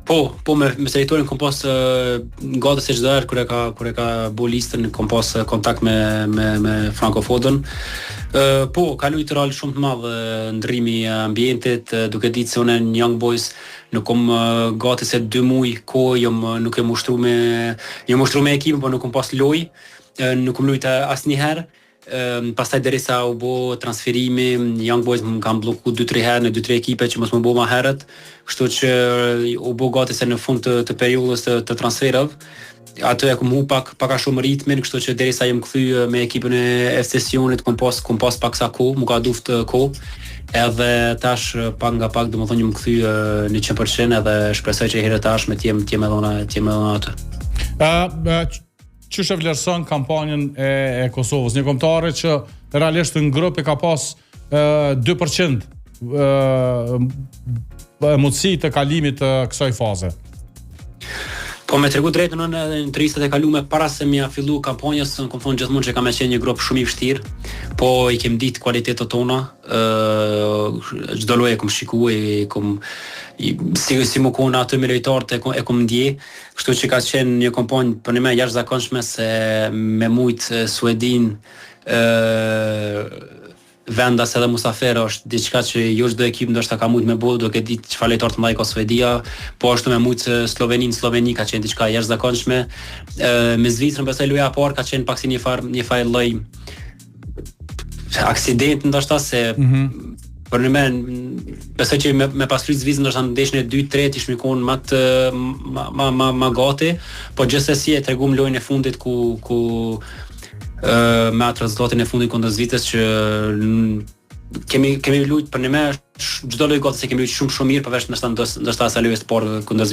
Po me selektorin kom pas gatës se çdo herë kur e ka bu listën kom pas kontakt me Franco Fodën. Po ka luajtur rol shumë të madh ndrrimi i ambientit, duke ditë se unë në Young Boys nuk kom gati se 2 muaj kohë nuk e mushtru me ekipin, po nuk kom pas lojë, nuk kom luajtur asnjëherë. Pastaj derisa u bë transferimi, Young Boys më kanë bllokuar 2-3 herë në 2-3 ekipe që mos më bë më herët, kështu që u bë gati se në fund të periudhës të transferave atë e kom hu pak a shumë ritmin, kështu që derisa jam kthy me ekipin e FC Sionit kom pas pak sa kohë, më ka duft kohë. Edhe tash pak nga pak domethënë jam kthy në 100% edhe shpresoj që herë tash me t'jem edhe atë. Qysh e vlerëson kampanjën e Kosovës? Një kombëtare që realisht në grup e ka pas 2% mundësi të kalimit të kësaj faze. Po me tregu drejtën në intervistat e kaluara para se më fillu kampanjës, kam thonë gjithmonë që kam qenë një grup shumë i vështirë, po i kem ditë kualitetet tona, çdo lojë kam shikuar, si më kanë atë me lojtarët e kom ndje, kështu që ka qenë një kampanjë për ne jashtëzakonshme se me mujt Suedin vendas edhe Musafer është diçka që jo çdo ekip ndoshta ka mujt me bëu, duke ditë çfarë lojtar të mëdha ka Suedia, po ashtu me mujt Sloveni ka qenë diçka jashtëzakonshme. Me Zvicrën besoj loja e parë ka qenë pak si një far lloj aksident ndoshta se për ne besoj që me pasuri Zvicrën ndoshta në ndeshjen e 2-3 ishim kon më gati, po gjithsesi e tregum lojën e fundit ku me atë rezultatin e fundit kundër Zvicrës që kemi luajtur për ne çdo lloj gati se kemi luajtur shumë mirë, përveç ndoshta sa lojës parë kundër